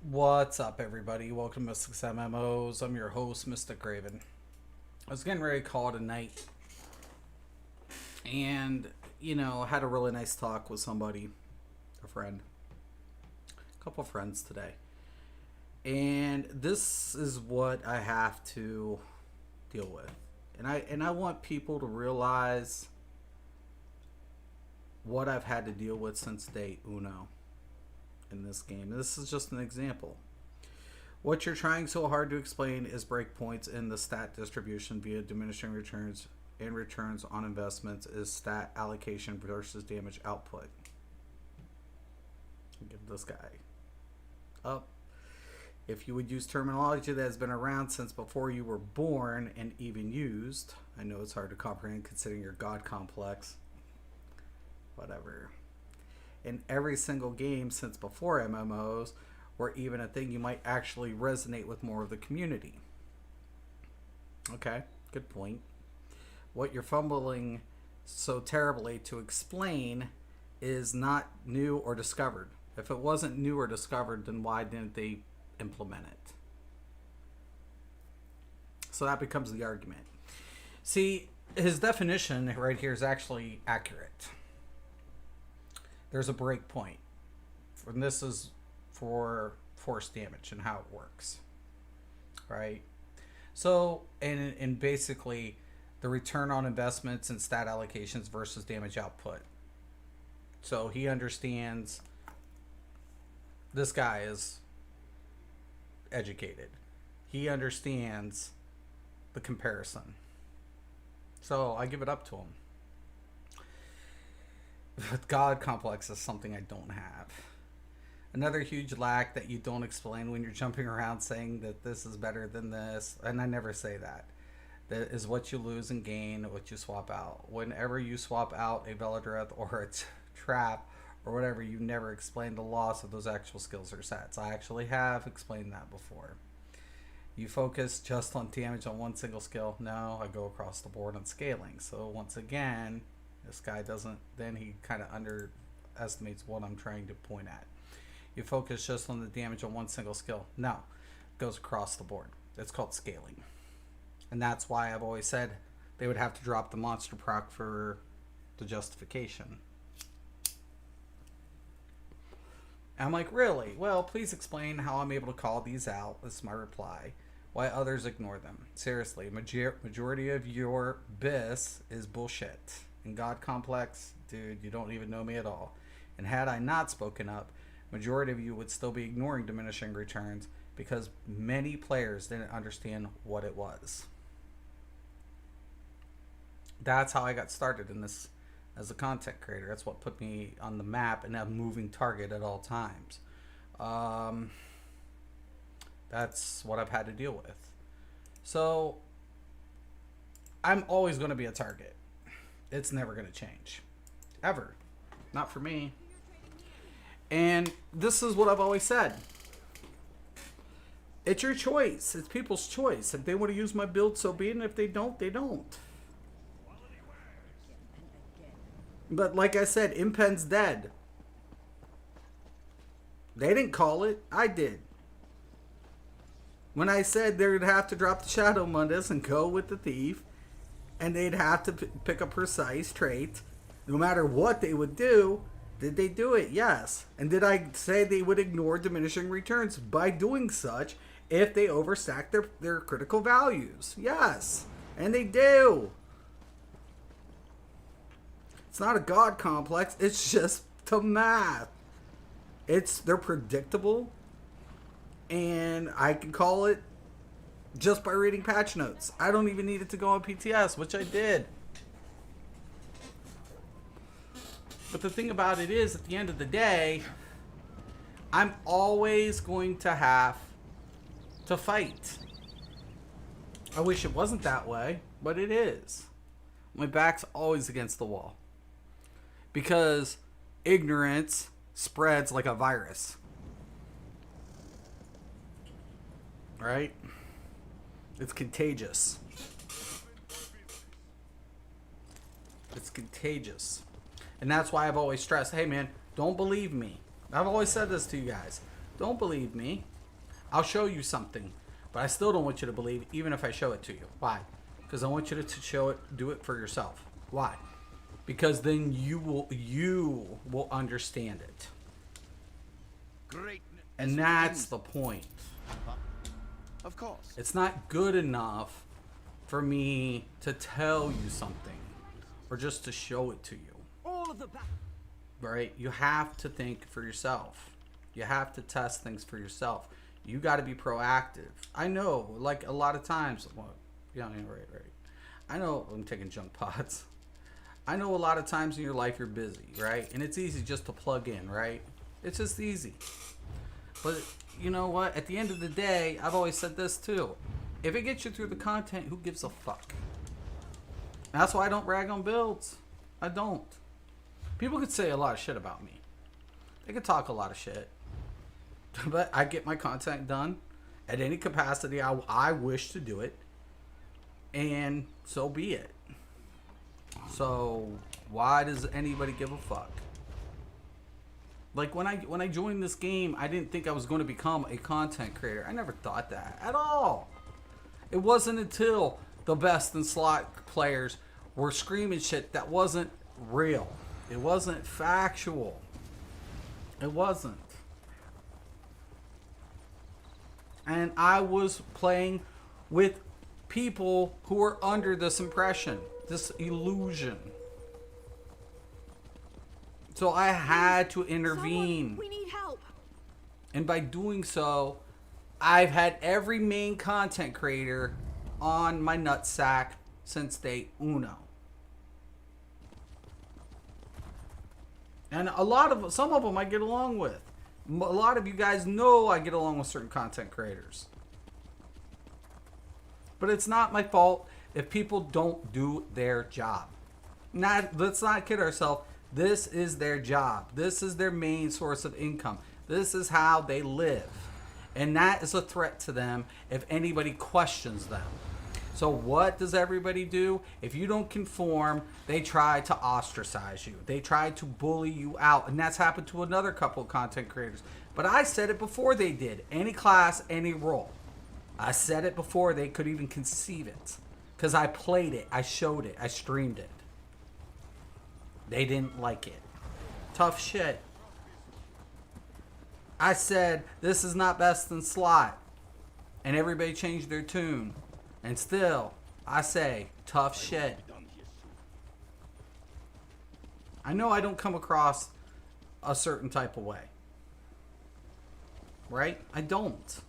What's up, everybody? Welcome to Mystics MMOs. I'm your host, Mystic Raven. I was getting ready to call it a night, and had a really nice talk with somebody, a friend, a couple of friends today, and this is what I have to deal with, and I want people to realize what I've had to deal with since day uno in this game. This is just an example. What you're trying so hard to explain is breakpoints in the stat distribution via diminishing returns and returns on investments is stat allocation versus damage output. Give this guy up. If you would use terminology that has been around since before you were born and even used, I know it's hard to comprehend considering your God complex. Whatever. In every single game since before MMOs, or even a thing, you might actually resonate with more of the community. Okay, good point. What you're fumbling so terribly to explain is not new or discovered. If it wasn't new or discovered, then why didn't they implement it? So that becomes the argument. See, his definition right here is actually accurate. There's a break point. And this is for force damage and how it works. Right? So, and basically, the return on investments and stat allocations versus damage output. So he understands this guy is educated. He understands the comparison. So I give it up to him. But God complex is something I don't have. Another huge lack that you don't explain when you're jumping around saying that this is better than this, and I never say that. That is what you lose and gain, what you swap out. Whenever you swap out a Veladreth or a trap or whatever, you never explain the loss of those actual skills or sets. I actually have explained that before. You focus just on damage on one single skill. No, I go across the board on scaling. So once again, this guy doesn't, then he kind of underestimates what I'm trying to point at. You focus just on the damage on one single skill. No, it goes across the board. It's called scaling. And that's why I've always said they would have to drop the monster proc for the justification. I'm like, really? Well, please explain how I'm able to call these out. This is my reply. Why others ignore them. Seriously, majority of your BIS is bullshit. And God complex, dude, you don't even know me at all. And had I not spoken up, majority of you would still be ignoring diminishing returns because many players didn't understand what it was. That's how I got started in this as a content creator. That's what put me on the map and a moving target at all times. That's what I've had to deal with. So I'm always going to be a target. It's never going to change. Ever. Not for me. And this is what I've always said. It's your choice. It's people's choice. If they want to use my build, so be it. And if they don't, they don't. But like I said, Impen's dead. They didn't call it. I did. When I said they would have to drop the Shadow Mundus and go with the Thief, and they'd have to pick a precise trait, no matter what they would do, did they do it? Yes. And did I say they would ignore diminishing returns by doing such if they overstack their critical values? Yes. And they do. It's not a God complex. It's just the math. They're predictable. And I can call it just by reading patch notes. I don't even need it to go on PTS, which I did. But the thing about it is, at the end of the day, I'm always going to have to fight. I wish it wasn't that way, but it is. My back's always against the wall. Because ignorance spreads like a virus. Right? It's contagious. It's contagious. And that's why I've always stressed, hey man, don't believe me. I've always said this to you guys. Don't believe me. I'll show you something, but I still don't want you to believe, even if I show it to you. Why? Because I want you to show it, do it for yourself. Why? Because then you will understand it. Great. And that's the point. Of course. It's not good enough for me to tell you something or just to show it to you. All of the Right? You have to think for yourself. You have to test things for yourself. You got to be proactive. I know, like a lot of times, well, yeah, right. I know I'm taking junk pods. I know a lot of times in your life you're busy, right? And it's easy just to plug in, right? It's just easy. But you know what? At the end of the day, I've always said this too. If it gets you through the content, who gives a fuck? That's why I don't rag on builds. I don't. People could say a lot of shit about me. They could talk a lot of shit. But I get my content done at any capacity I wish to do it. And so be it. So why does anybody give a fuck? Like when I joined this game, I didn't think I was going to become a content creator. I never thought that at all. It wasn't until the best in slot players were screaming shit that wasn't real. It wasn't factual. It wasn't. And I was playing with people who were under this impression, this illusion. So I had to intervene. We need help. And by doing so, I've had every main content creator on my nutsack since day uno. And some of them I get along with. A lot of you guys know I get along with certain content creators. But it's not my fault if people don't do their job. Let's not kid ourselves. This is their job. This is their main source of income. This is how they live. And that is a threat to them if anybody questions them. So what does everybody do? If you don't conform, they try to ostracize you. They try to bully you out. And that's happened to another couple of content creators. But I said it before they did. Any class, any role. I said it before they could even conceive it. Because I played it. I showed it. I streamed it. They didn't like it. Tough shit. I said, this is not best in slot. And everybody changed their tune. And still, I say, tough shit. I know I don't come across a certain type of way. Right? I don't.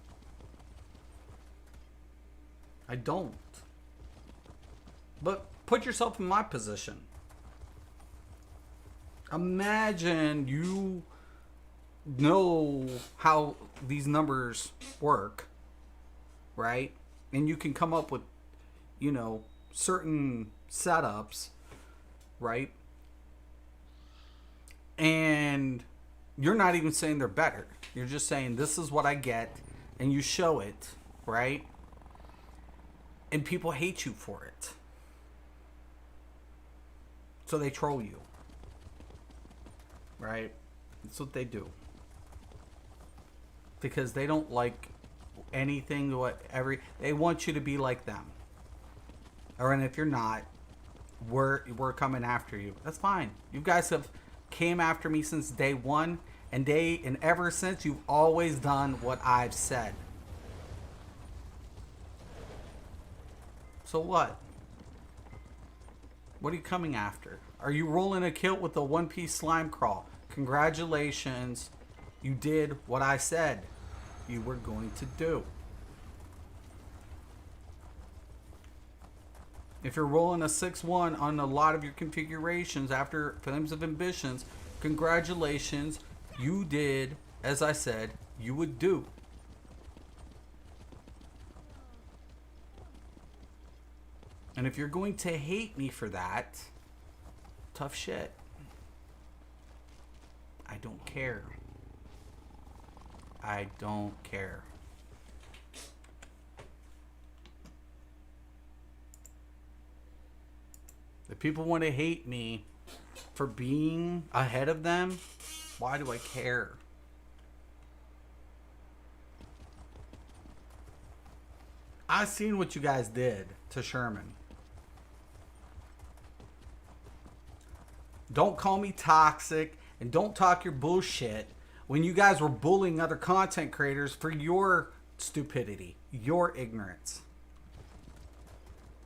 I don't. But put yourself in my position. Imagine you know how these numbers work, right? And you can come up with, certain setups, right? And you're not even saying they're better. You're just saying this is what I get, and you show it, right? And people hate you for it. So they troll you. Right? That's what they do. Because they don't like anything, they want you to be like them. And if you're not, we're coming after you. That's fine. You guys have came after me since day one, and ever since you've always done what I've said. So what? What are you coming after? Are you rolling a kilt with a one-piece slime crawl? Congratulations. You did what I said you were going to do. If you're rolling a 6-1 on a lot of your configurations after Flames of Ambitions, congratulations. You did, as I said, you would do. And if you're going to hate me for that, tough shit. I don't care. I don't care. If people want to hate me for being ahead of them, why do I care? I've seen what you guys did to Sherman. Don't call me toxic and don't talk your bullshit when you guys were bullying other content creators for your stupidity, your ignorance,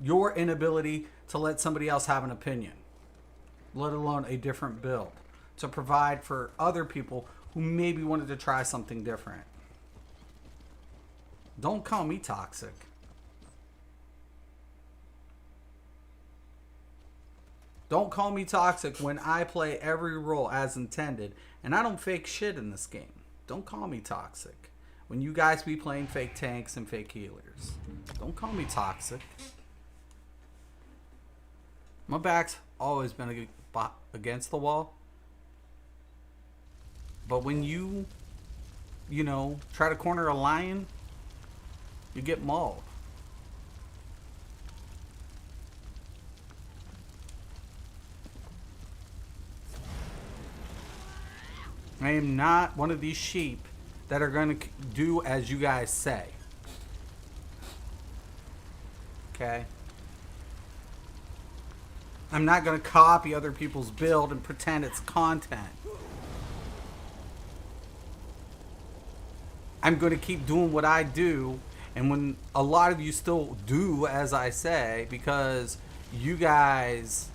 your inability to let somebody else have an opinion, let alone a different build, to provide for other people who maybe wanted to try something different. Don't call me toxic. Don't call me toxic when I play every role as intended and I don't fake shit in this game. Don't call me toxic when you guys be playing fake tanks and fake healers. Don't call me toxic. My back's always been against the wall. But when you try to corner a lion, you get mauled. I am not one of these sheep that are going to do as you guys say. Okay? I'm not going to copy other people's build and pretend it's content. I'm going to keep doing what I do. And when a lot of you still do as I say because you guys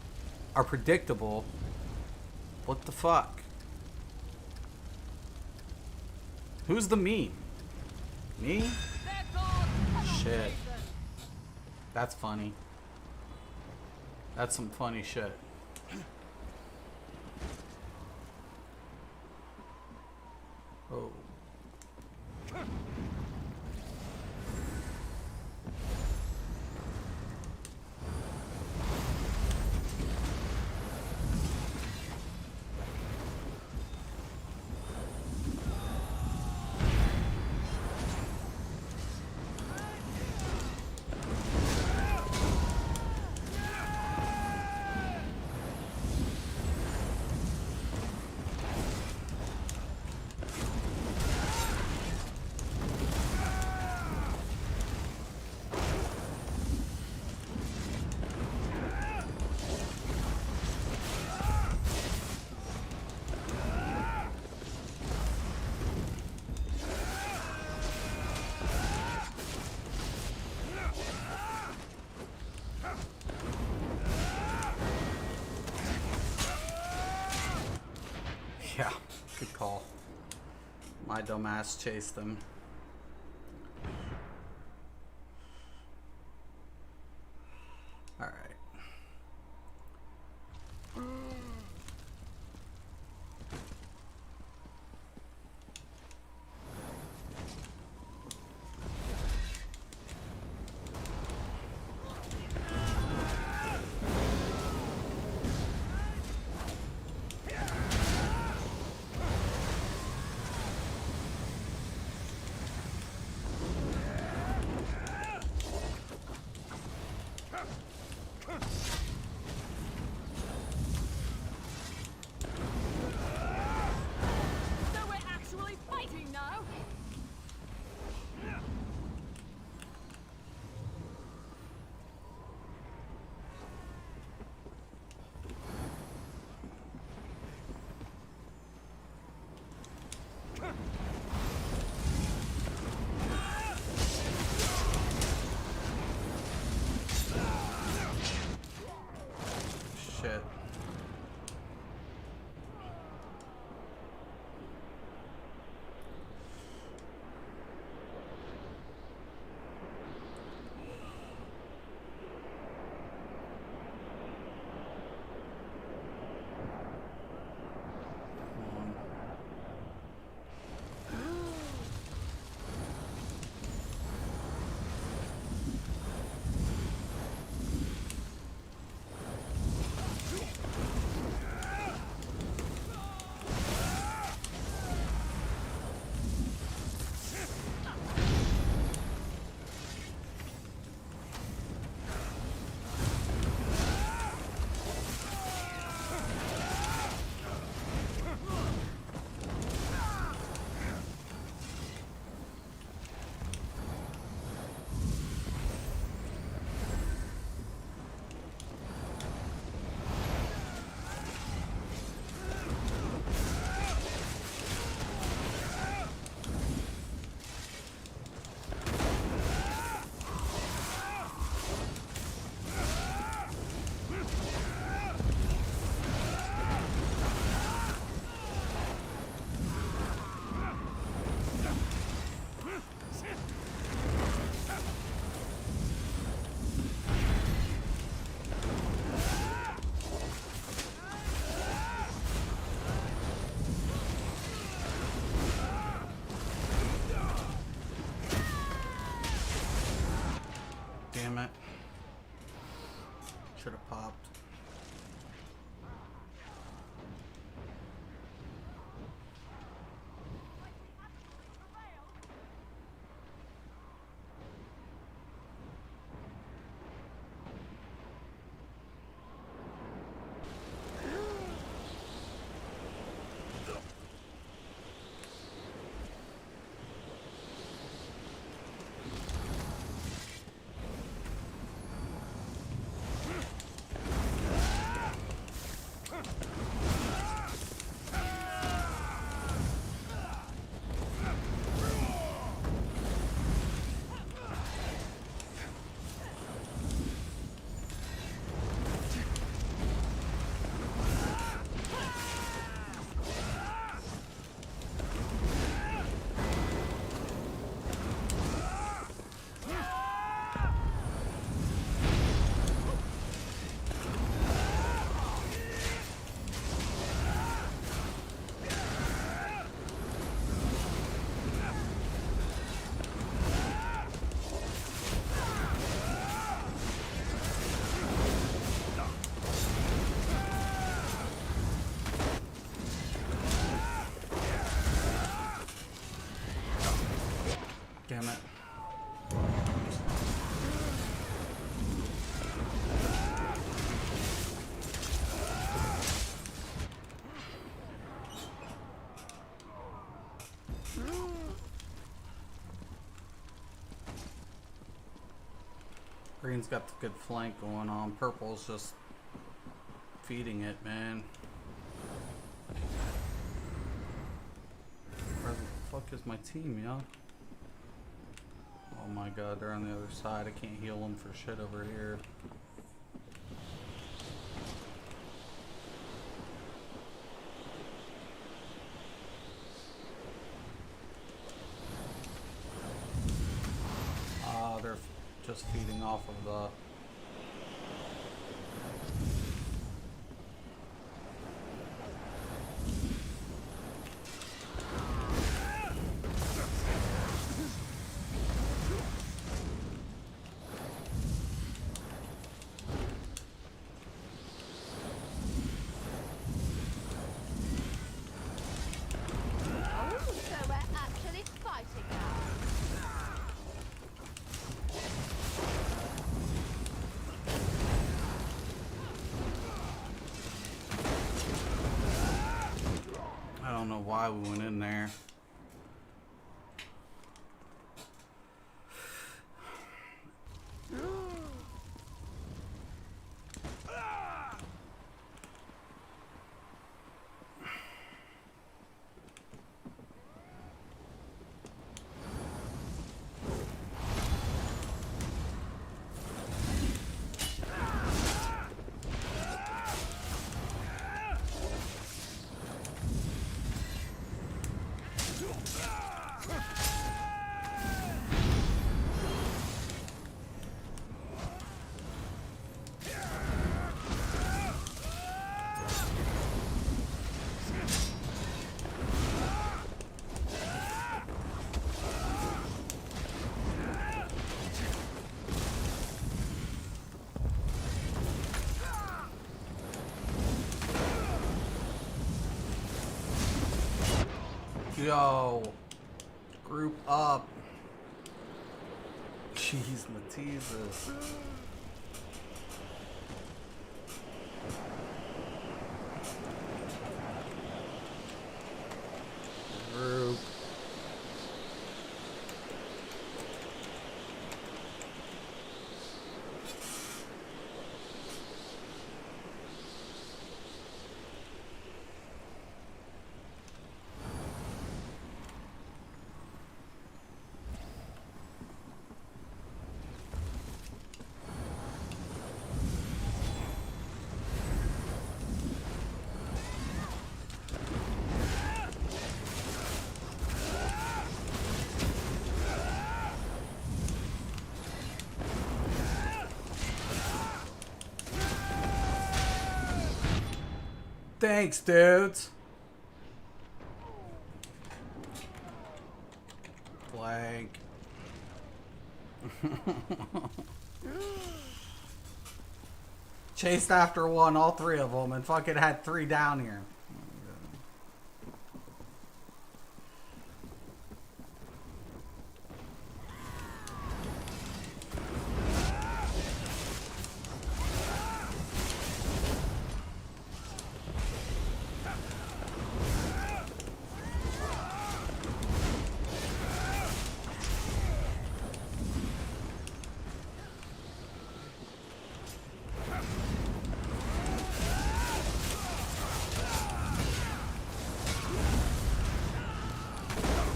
are predictable, what the fuck? Who's the meme? Me? Shit. That's funny. That's some funny shit. Oh. Yeah, good call. My dumbass chased them. Alright. Damn it. Should have popped. Damn it. Green's got the good flank going on. Purple's just feeding it, man. Where the fuck is my team, yo? Oh my god, they're on the other side. I can't heal them for shit over here. They're just feeding off of the... I don't know why we went in there. Yo, group up. Jeez, Mateezes. Group. Thanks, dudes. Blank. Chased after one, all three of them, and fucking had three down here.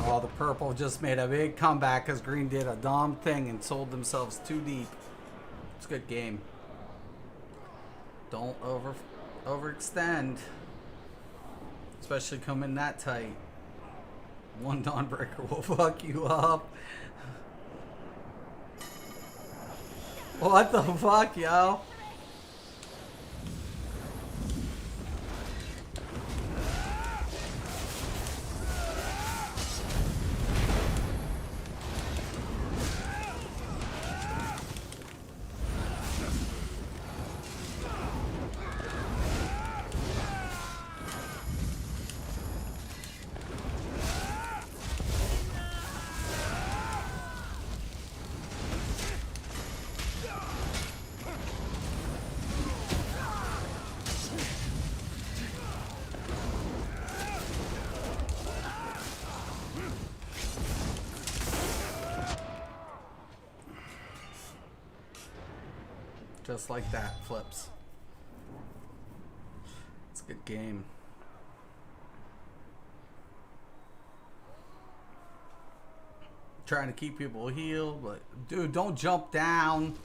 Oh, the purple just made a big comeback because green did a dumb thing and sold themselves too deep. It's a good game. Don't overextend. Especially coming that tight. One Dawnbreaker will fuck you up. What the fuck, yo? Just like that, flips. It's a good game. Trying to keep people healed, but dude, don't jump down.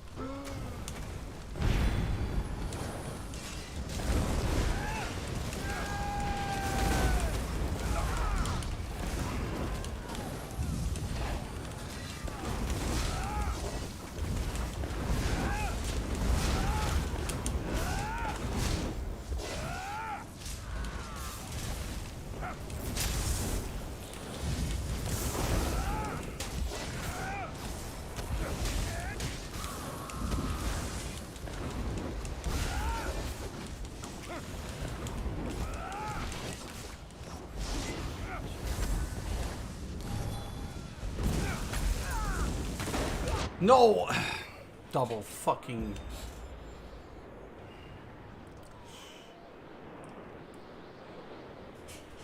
No! Double fucking...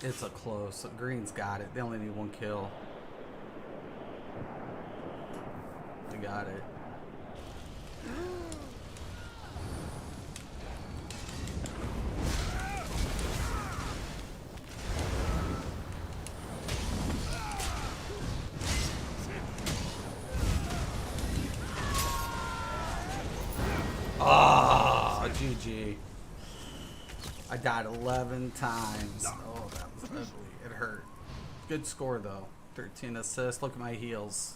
It's a close. Green's got it. They only need one kill. They got it. Ah, GG. I died 11 times. Oh, that was ugly. It hurt. Good score, though. 13 assists. Look at my heals.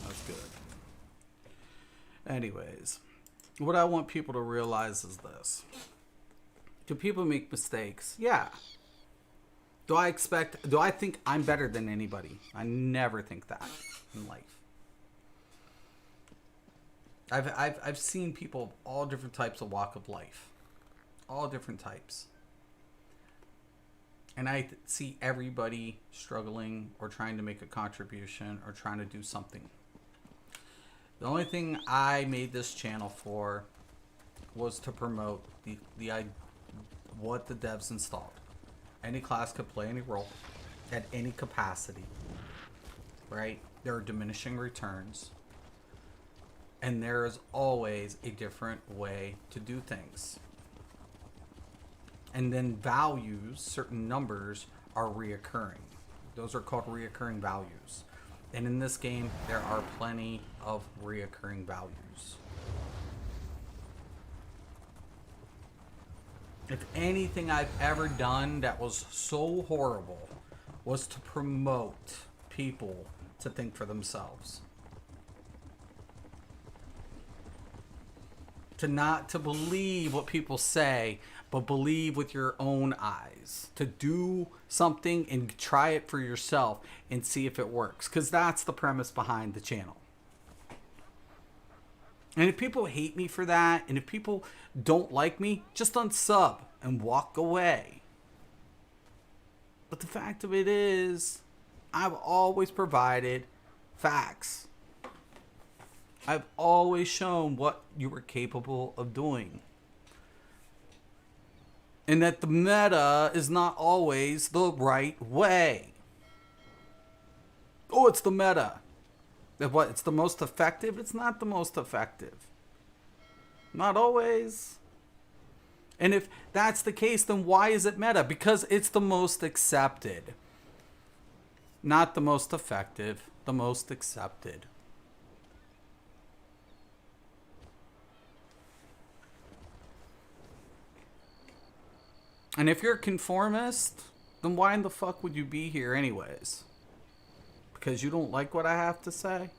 That's good. Anyways, what I want people to realize is this. Do people make mistakes? Yeah. Do I think I'm better than anybody? I never think that in life. I've seen people of all different types of walk of life. All different types. And I see everybody struggling or trying to make a contribution or trying to do something. The only thing I made this channel for was to promote what the devs installed. Any class could play any role at any capacity. Right? There are diminishing returns. And there is always a different way to do things. And then values, certain numbers, are reoccurring. Those are called reoccurring values. And in this game, there are plenty of reoccurring values. If anything I've ever done that was so horrible was to promote people to think for themselves. To believe what people say, but believe with your own eyes. To do something and try it for yourself and see if it works. Because that's the premise behind the channel. And if people hate me for that, and if people don't like me, just unsub and walk away. But the fact of it is, I've always provided facts. I've always shown what you were capable of doing. And that the meta is not always the right way. Oh, it's the meta. What? It's the most effective? It's not the most effective. Not always. And if that's the case, then why is it meta? Because it's the most accepted. Not the most effective, the most accepted. And if you're a conformist, then why in the fuck would you be here anyways? Because you don't like what I have to say?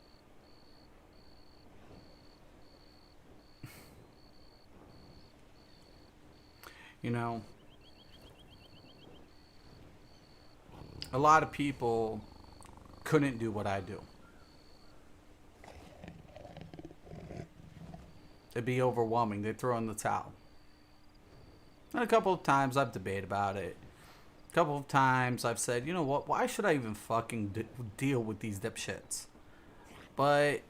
You know, a lot of people couldn't do what I do. It'd be overwhelming. They'd throw in the towel. And a couple of times I've debated about it. A couple of times I've said, you know what, why should I even fucking deal with these dipshits? But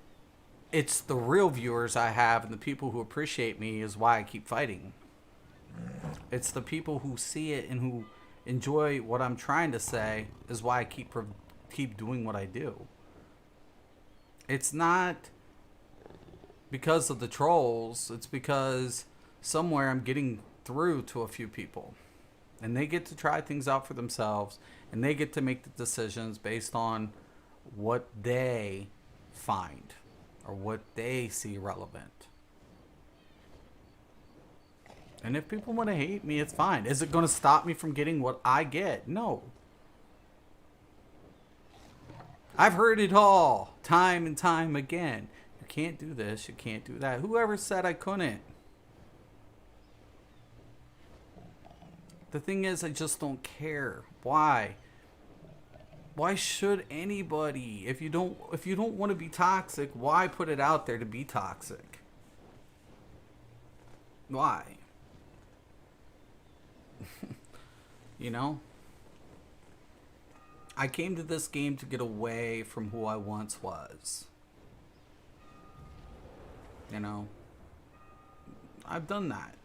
it's the real viewers I have and the people who appreciate me is why I keep fighting. It's the people who see it and who enjoy what I'm trying to say is why I keep doing what I do. It's not because of the trolls. It's because somewhere I'm getting through to a few people. And they get to try things out for themselves. And they get to make the decisions based on what they find or what they see relevant. And if people want to hate me, it's fine. Is it going to stop me from getting what I get? No. I've heard it all, time and time again. You can't do this, you can't do that. Whoever said I couldn't? The thing is, I just don't care. Why? Why should anybody? If you don't want to be toxic, why put it out there to be toxic? Why? You know? I came to this game to get away from who I once was. You know? I've done that.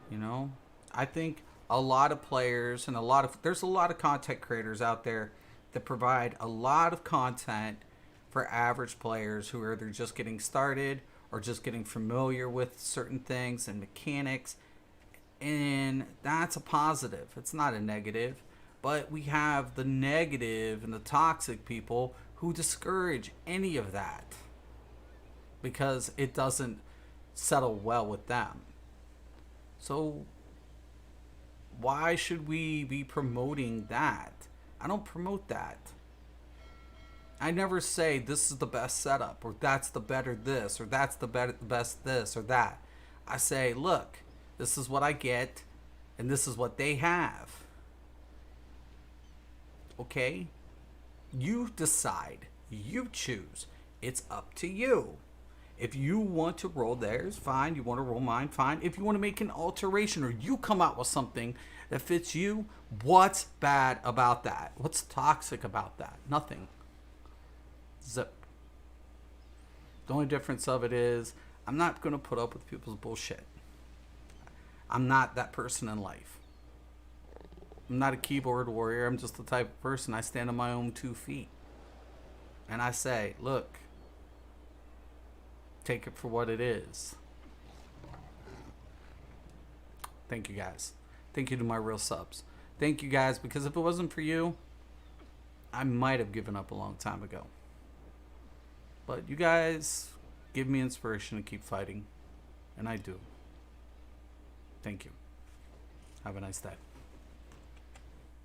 You know? I think a lot of players and there's a lot of content creators out there that provide a lot of content for average players who are either just getting started or just getting familiar with certain things and mechanics. And that's a positive. It's not a negative. But we have the negative and the toxic people who discourage any of that because it doesn't settle well with them. So why should we be promoting that? I don't promote that. I never say this is the best setup or that's the better this or that's the best this or that. I say, look, this is what I get and this is what they have. Okay? You decide. You choose. It's up to you. If you want to roll theirs, fine. You want to roll mine, fine. If you want to make an alteration or you come out with something that fits you, what's bad about that? What's toxic about that? Nothing. Zip. The only difference of it is I'm not going to put up with people's bullshit. I'm not that person in life. I'm not a keyboard warrior. I'm just the type of person. I stand on my own 2 feet. And I say, look, take it for what it is. Thank you guys. Thank you to my real subs. Thank you guys, because if it wasn't for you, I might have given up a long time ago. But you guys give me inspiration to keep fighting. And I do. Thank you. Have a nice day.